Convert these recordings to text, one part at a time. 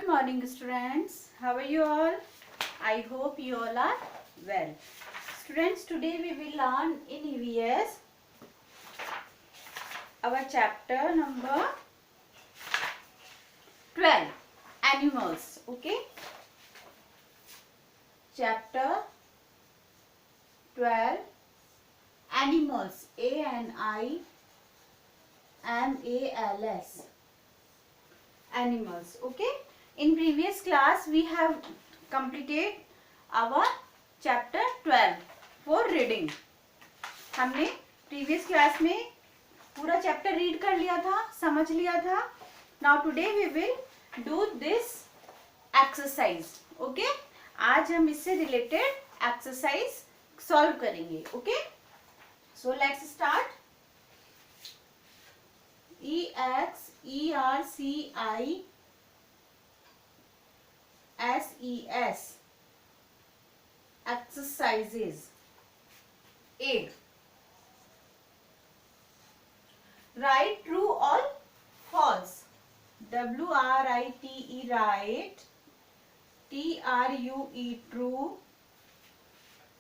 Good morning students. How are you all? I hope you all are well. Students, today we will learn in EVS our chapter number 12, animals. Okay? Chapter 12, animals. A-N-I-M-A-L-S. Animals. Okay? In previous class we have completed our chapter 12 for reading. हमने previous class में पूरा chapter read कर लिया था, समझ लिया था. Now today we will do this exercise. Okay? आज हम इससे related exercise solve करेंगे. Okay? So let's start. exercises. Exercises. A. Write true or false. W-R-I-T-E, write. T-R-U-E, true.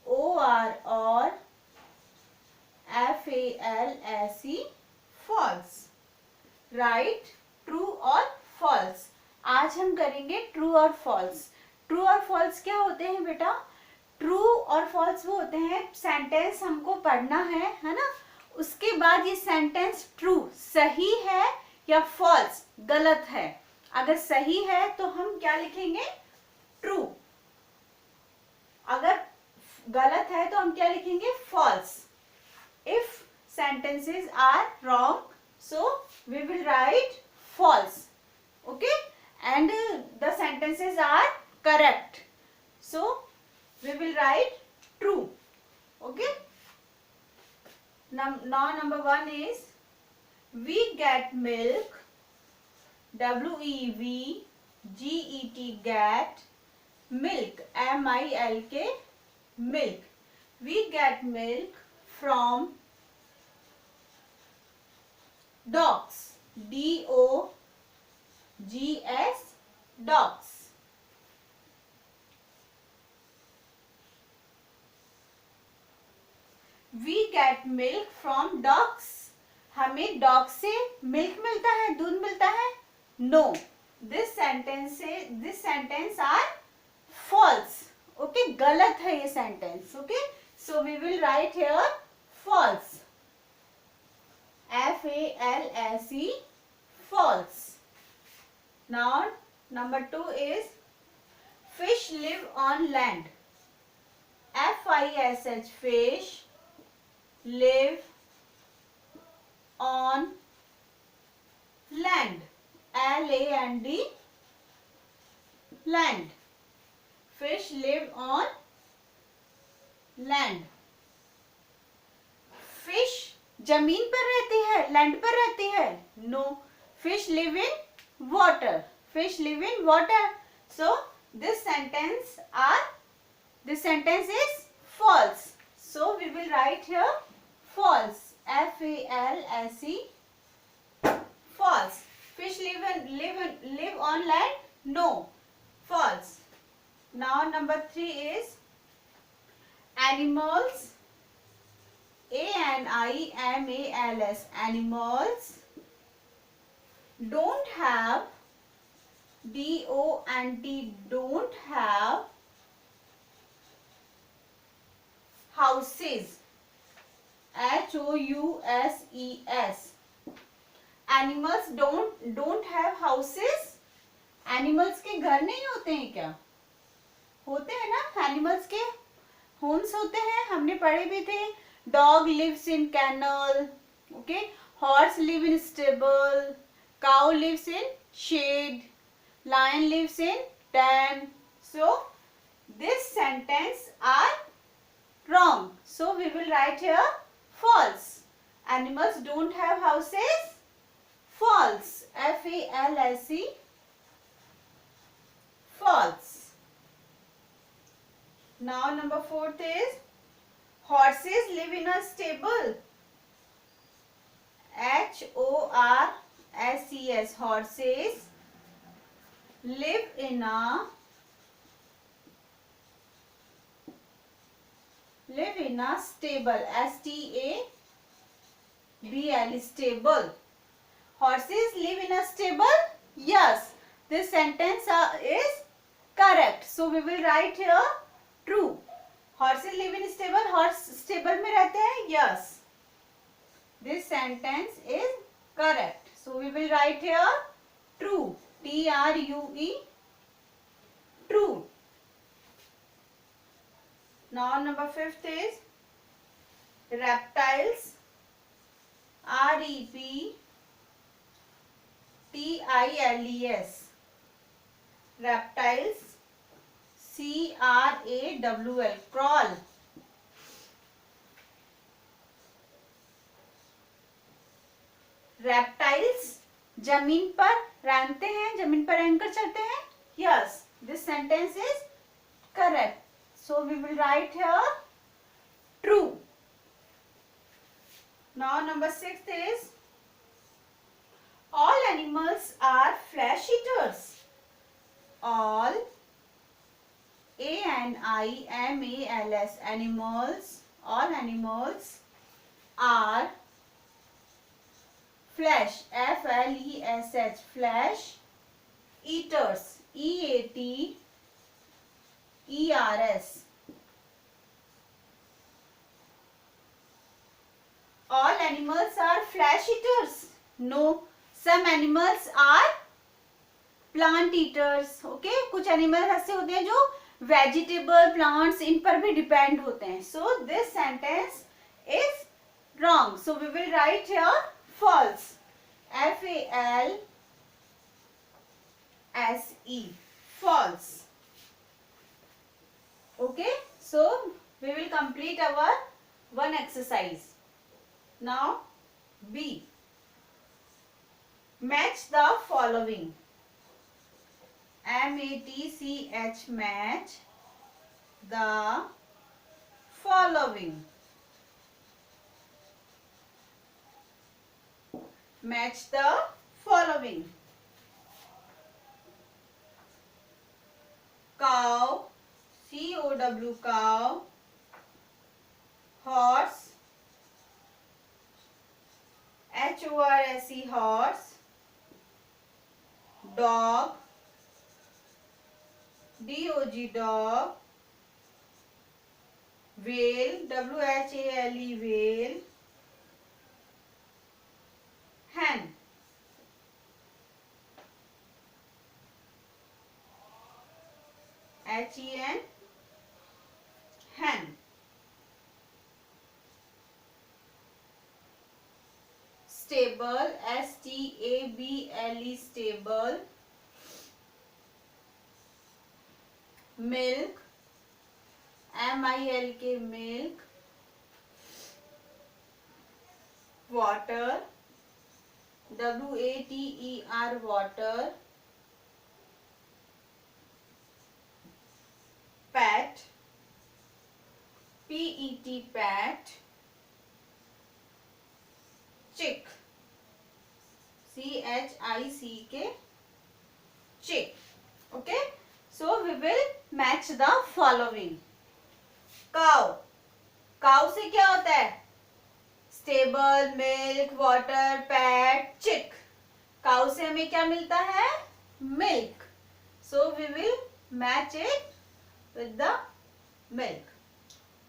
O-R, or. F-A-L-S-E, false. Right true और false. आज हम करेंगे true और false. True और फॉल्स क्या होते हैं बेटा? ट्रू और फॉल्स वो होते हैं सेंटेंस हमको पढ़ना है ना, उसके बाद ये सेंटेंस ट्रू सही है या फॉल्स गलत है. अगर सही है तो हम क्या लिखेंगे? ट्रू. अगर गलत है तो हम क्या लिखेंगे? False. If sentences are wrong, so we will write false. Okay? And the sentences are correct, so we will write true. Okay? Now number 1 is we get milk. W-E-V-G-E-T, get. Milk, M-I-L-K, milk. We get milk from dogs. D-O-G-S, dogs. We get milk from dogs. हमें dog से milk मिलता है, दूध मिलता है? No. This sentence are false. Okay, गलत है ये sentence. Okay, so we will write here false. F-A-L-S-E, false. Now number 2 is fish live on land. F-I-S-H, fish live on land. L-A-N-D, land. Fish live on land. Fish जमीन पर रहती है, land पर रहती है? No. Fish live in water. Fish live in water. So this sentence is false. So we will write here false. F-A-L-S-E, false. Fish live on land? No. False. Now number 3 is animals. A-N-I-M-A-L-S, animals don't have. D-O-N-T, don't have houses. H-O-U-S-E-S, animals don't have houses. animals के घर नहीं होते हैं क्या? होते हैं ना, animals के homes होते हैं, हमने पढ़े भी थे. Dog lives in kennel. Okay. Horse live in stable. Cow lives in shade. Lion lives in den. So this sentence are wrong. So we will write here false. Animals don't have houses. False. F-A-L-S-E, false. Now number 4th is horses live in a stable. H-O-R-S-E-S, horses live in a stable, stable, stable. Horses live in a stable? Yes. This sentence is correct. So we will write here true. Horses live in stable. Horse stable में रहते हैं? Yes. This sentence is correct. So we will write here true. True. True. Now number 5th is reptiles. Reptiles. Reptiles. Crawl. Crawl. Reptiles जमीन पर रेंगते हैं, जमीन पर रेंगकर चलते हैं. Yes, this sentence is correct. So we will write here true. Now number 6th is all animals are flesh eaters. All animals, animals, all animals are flesh, flesh, flesh eaters, eaters. All animals are flesh eaters? No, some animals are plant eaters. Okay, कुछ animals ऐसे होते हैं जो vegetable, plants इन पर भी depend होते हैं. So this sentence is wrong. So we will write here false. False. False. Okay, so we will complete our one exercise. Now B. Match the following. MATCH, match the following. Match the following. Cow, COW, cow. Horse, HORSE, horse. Dog, DOG, dog. Whale, WHALE, whale. Hen, HEN, hen. Stable, STABLE, stable. Milk, MILK, milk. Water, WATER, water. Pet, PET, pet. Chick, CHICK, chick. Okay, so we will match the following. Cow, cow से क्या होता है? Stable, milk, water, pet, chick. Cow से हमें क्या मिलता है? Milk. So we will match it with the milk.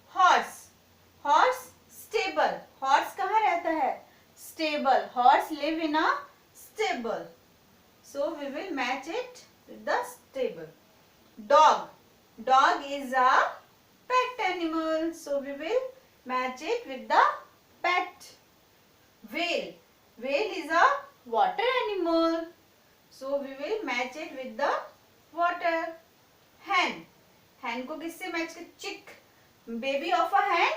Horse, horse stable. Horse कहाँ रहता है? Stable. Horse live in a stable. So we will match it with the stable. Dog, dog is a pet animal. So we will match it with the pet. Whale, whale is a water animal. So we will match it with the water. Hen, hen को किससे match कर? Chick. Baby of a hen,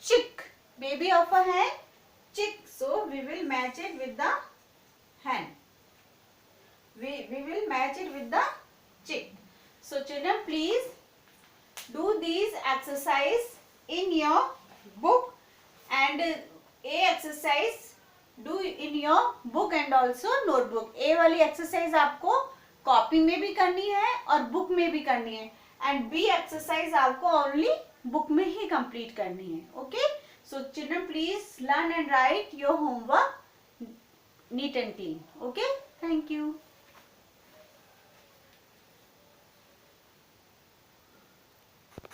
chick. Baby of a hen, chick. So we will match it with the hen. We will match it with the chick. So children, please do these exercise in your book, and A exercise do in your book and also notebook. A वाली exercise आपको copy में भी करनी है और book में भी करनी है, एंड बी एक्सरसाइज आपको ओनली बुक में ही कंप्लीट करनी है. Okay, so children please learn and right your homework neat and clean. Okay, thank you.